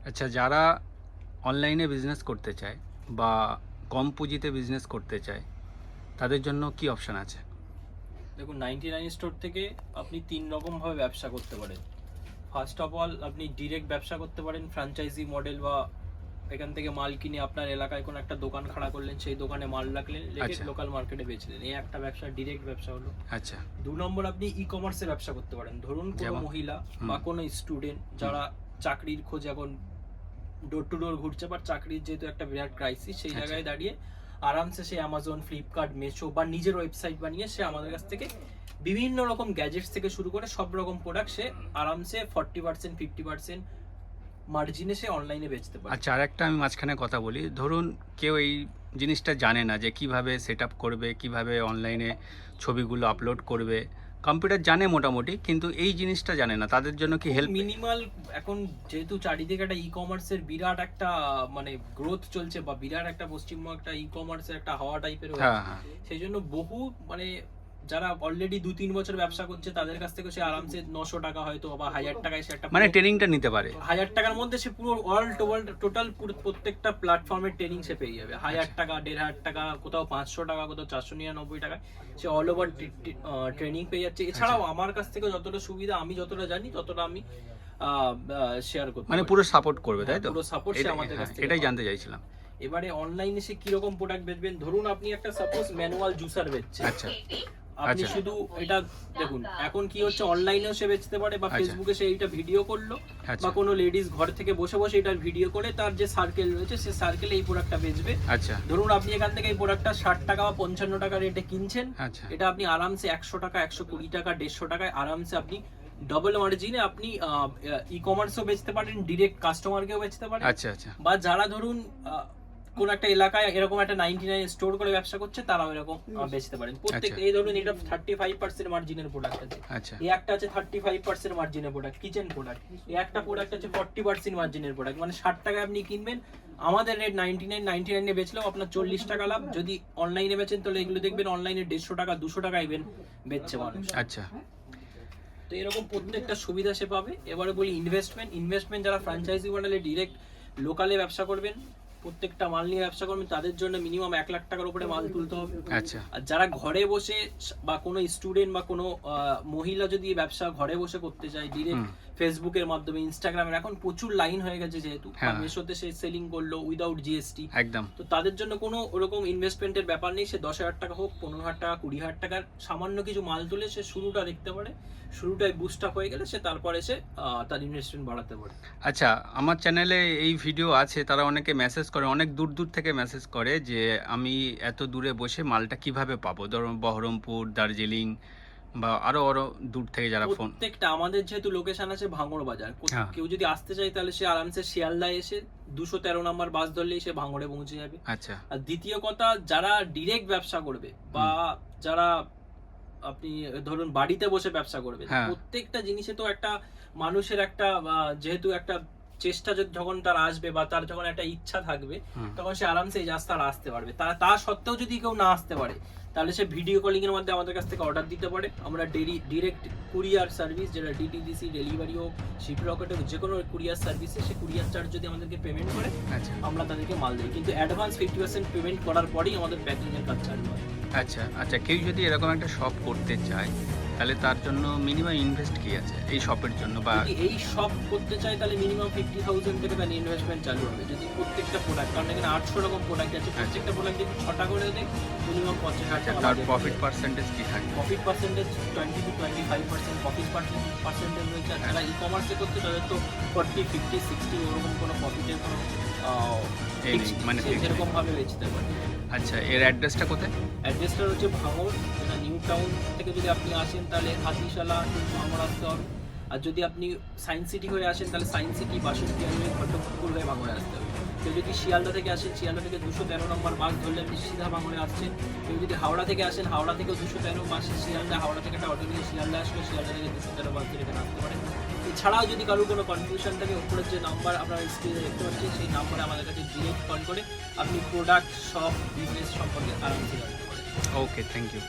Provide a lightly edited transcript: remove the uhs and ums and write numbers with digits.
আচ্ছা, যারা অনলাইনে বিজনেস করতে চায় বা কম পুঁজিতে বিজনেস করতে চায় তাদের জন্য কি অপশন আছে? দেখুন, 99 স্টোর থেকে আপনি 3 রকম ভাবে ব্যবসা করতে পারেন। ফার্স্ট অফ অল, আপনি ডিরেক্ট ব্যবসা করতে পারেন ফ্র্যাঞ্চাইজি মডেল, বা এখান থেকে মাল কিনে আপনার এলাকায় কোনো একটা দোকান খাড়া করলেন, সেই দোকানে মাল রাখলেন, রেখে আচ্ছা। লোকাল মার্কেটে বেচলেন। এই একটা ব্যবসা, ডিরেক্ট ব্যবসা হলো। আচ্ছা। 2 নম্বর, আপনি ই কমার্সে ব্যবসা করতে পারেন। ধরুন কোনো যেমন? মহিলা হুম। বা কোনো স্টুডেন্ট যারা চাকরির খোঁজে এখন ডোর টু ডোর ঘুরছে, বা চাকরির যেহেতু একটা বিরাট ক্রাইসিস, সেই আচ্ছা। জায়গায় দাঁড়িয়ে আরামসে সে অ্যামাজন, ফ্লিপকার্ট, মেশো বা নিজের ওয়েবসাইট বানিয়ে সে আমাদের কাছ থেকে বিভিন্ন রকম গ্যাজেটস থেকে শুরু করে সব রকম প্রোডাক্ট সে আরামসে 40% 50% মার্জিনে সে অনলাইনে বেচতে পারে। আচ্ছা, আর একটা আমি মাঝখানে কথা বলি। ধরুন কেউ এই জিনিসটা জানে না যে কিভাবে সেট আপ করবে, কিভাবে অনলাইনে ছবিগুলো আপলোড করবে। কম্পিউটার জানে মোটামুটি, কিন্তু এই জিনিসটা জানে না, তাদের জন্য কি হেল্প? মিনিমাল, এখন যেহেতু চারিদিকে একটা ই কমার্সের বিরাট একটা মানে গ্রোথ চলছে, বা বিরাট একটা পশ্চিমবঙ্গ একটা ই কমার্সের একটা হাওয়া টাইপের হ্যাঁ, হয়েছে, হ্যাঁ। সেই জন্য বহু মানে যারা অলরেডি 2-3 বছর ব্যবসা করছে তাদের কাছ থেকে সে আরামসে 900 টাকা হয়তো বা 1000 টাকায় সে একটা মানে ট্রেনিংটা নিতে পারে। 1000 টাকার মধ্যে সে পুরো টোটাল প্রত্যেকটা প্ল্যাটফর্মের ট্রেনিং সে পেয়ে যাবে। 1000 টাকা, 1500 টাকা, কোথাও 500 টাকা, কোথাও 499 টাকা সে অল ওভার ট্রেনিং পেয়ে যাচ্ছে। এছাড়াও আমার কাছ থেকে যতটা সুবিধা, আমি যতটা জানি ততটা আমি শেয়ার করতে মানে পারি। পুরো সাপোর্ট করবে, তাই তো? পুরো সাপোর্ট সে আমাদের কাছ থেকে এটাই পাবে। জানতে চাইছিলাম। এবারে অনলাইনে সে কিরকম প্রোডাক্ট বেচবেন, ধরুন আপনি একটা সাপোজ ম্যানুয়াল জুসার বেচছেন। আচ্ছা। আপনি আচ্ছা। শুধু এটা দেখুন, এখন কি হচ্ছে, অনলাইনেও সে বেচতে পারে, বা আচ্ছা। ফেসবুকে সে এইটা ভিডিও করলো, আচ্ছা। বা কোনো লেডিস ঘর থেকে বসে বসে এটা ভিডিও করে তার যে সার্কেল রয়েছে সে সার্কেলে এই প্রোডাক্টটা বেচবে। আচ্ছা। ধরুন আপনি এখান থেকে এই প্রোডাক্টটা 60 টাকা বা 55 টাকা রেটে কিনছেন, আচ্ছা। এটা আপনি আরামসে 100 টাকা, 120 টাকা, 150 টাকায় আরামসে আপনি ডবল মার্জিনে আপনি ই কমার্সও বেচতে পারেন, ডিরেক্ট কাস্টমারকেও বেচতে পারেন। আচ্ছা। আচ্ছা। বা যারা ধরুন কোন একটা এলাকায় এরকম একটা 99 স্টোর করে ব্যবসা করছে, তারাও এরকম বেচতে পারেন। প্রত্যেকটা, এই ধরুন এটা 35% মার্জিনের প্রোডাক্ট আছে, আচ্ছা। এই একটা আছে 35% মার্জিনের প্রোডাক্ট, কিচেন প্রোডাক্ট। এই একটা প্রোডাক্ট আছে 40% মার্জিনের প্রোডাক্ট, মানে 60 টাকায় আপনি কিনবেন, আমাদের রেট 99 এ বেচলেও আপনার 40 টাকা লাভ। যদি অনলাইনে বেচেন তাহলে এগুলো দেখবেন অনলাইনে 150 টাকা, 200 টাকা ইভেন বেচছে মানুষ। আচ্ছা। তো এরকম প্রত্যেকটা সুবিধা সে পাবে। এবারে বলি ইনভেস্টমেন্ট যারা ফ্র্যাঞ্চাইজি মডেলে ডিরেক্ট লোকালে ব্যবসা করবেন, প্রত্যেকটা মাল নিয়ে ব্যবসা করবেন, তাদের জন্য মিনিমাম 1 লাখ টাকার উপরে মাল তুলতে হবে। আচ্ছা। আর যারা ঘরে বসে, বা কোনো স্টুডেন্ট বা কোনো মহিলা যদি ব্যবসা ঘরে বসে করতে চায় ডিরেক্ট ফেসবুকের মাধ্যমে, ইনস্টাগ্রামের এখন প্রচুর লাইন হয়ে গেছে, যেহেতু মেশোতে সে সেলিং করলো উইদাউট জিএসটি, একদম। তো তাদের জন্য কোনো ওরকম ইনভেস্টমেন্টের ব্যাপার নেই। সে 10,000 টাকা হোক, 15,000 টাকা, 20,000 টাকার সামান্য কিছু মাল তুলে সে শুরুটা দেখতে পারে। শুরুটাই বুস্ট আপ হয়ে গেলে সে তারপরে সে তার ইনভেস্টমেন্ট বাড়াতে পারে। আচ্ছা, আমার চ্যানেলে এই ভিডিও আছে, তারা অনেকে মেসেজ করে, অনেক দূর দূর থেকে মেসেজ করে যে আমি এত দূরে বসে মালটা কিভাবে পাবো। ধরুন বহরমপুর, দার্জিলিং বা আরো দূর থেকে যারা ফোন। প্রত্যেকটা আমাদের যেহেতু লোকেশন আছে ভাঙড় বাজার, হ্যাঁ। কেউ যদি আসতে চায় তাহলে সে আরামসে শিয়ালদায় এসে 213 নম্বর বাস ধরলেই সে ভাঙড়ে পৌঁছে যাবে। আচ্ছা। আর দ্বিতীয় কথা, যারা ডিরেক্ট ব্যবসা করবে, বা যারা আপনি ধরুন বাড়িতে বসে ব্যবসা করবে, হ্যাঁ। প্রত্যেকটা জিনিসে তো একটা মানুষের একটা যেহেতু একটা চেষ্টা যখন তার আসবে, বা তার যখন একটা ইচ্ছা থাকবে, তখন সে আরামসে এই রাস্তায় আসতে পারবে। তা সত্ত্বেও যদি কেউ না আসতে পারে, তাহলে সে ভিডিও কলিং এর মধ্যে আমাদের কাছ থেকে অর্ডার দিতে পারে। আমরা ডিরেক্ট কুরিয়ার সার্ভিস, যেটা ডিটিডিসি ডেলিভারি হোক, শিপ রকেট হোক, যে কোনো কুরিয়ার সার্ভিসে সে কুরিয়ার চার্জ যদি আমাদেরকে পেমেন্ট করে, আমরা তাদেরকে মাল দিই, কিন্তু অ্যাডভান্স 50% পেমেন্ট করার পরেই আমাদের প্যাকিং এর কাজ চালু হয়। আচ্ছা। আচ্ছা, কেউ যদি এরকম একটা শপ করতে চায় তাহলে তার জন্য মিনিমাম ইনভেস্ট কি আছে এই শপের জন্য? বা যদি এই সব করতে চায় তাহলে মিনিমাম 50,000 থেকে তার ইনভেস্টমেন্ট চালু হবে। যদি প্রত্যেকটা প্রোডাক্ট, কারণ এখানে 800 রকম প্রোডাক্ট আছে, প্রত্যেকটা প্রোডাক্ট যদি 6টা করে দেয়, মিনিমাম 50,000 টাকা। তার প্রফিট পার্সেন্টেজ কি থাকবে? Profit percentage 20 to 25% profit percentage রয়েছে। আর যারা ই কমার্সে করছে তাদের তো 40, 50, 60 ওরকম কোনো প্রফিটের কোনো মানে সেরকম ভাবে বেচতে পারে। আচ্ছা, এর অ্যাড্রেসটা কোথায়? অ্যাড্রেসটা হচ্ছে ভাঙড়, যেটা নিউ টাউন থেকে যদি আপনি আসেন তাহলে হাতিশালা ভাঙড় আসতে হবে। আর যদি আপনি সায়েন্স সিটি হয়ে আসেন তাহলে সায়েন্স সিটি, বাসন্তী হয়ে, ঘটকপুর হয়ে ভাঙড়ে আসতে হবে। কেউ যদি শিয়ালদা থেকে আসেন, শিয়ালদা থেকে 213 নম্বর বাস ধরলে আপনি সিধা ভাঙড়ে আসছেন। কেউ যদি হাওড়া থেকে আসেন, হাওড়া থেকেও 213 বাসে শিয়ালদা, হাওড়া থেকে একটা অটো নিয়ে শিয়ালদা আসলে শিয়ালদা থেকে 213 বাস ধরে এখানে আসতে পারেন। এছাড়াও যদি কারোর কোনো কনফিউশন থাকে, উপরের যে নাম্বার আপনারা স্ক্রিনে দেখতে পাচ্ছেন, সেই নাম্বারে আমাদের কাছে ডিরেক্ট কল করে আপনি প্রোডাক্ট, শপ, বিজনেস সম্পর্কে আরামসে জানতে পারেন। ওকে, থ্যাংক ইউ।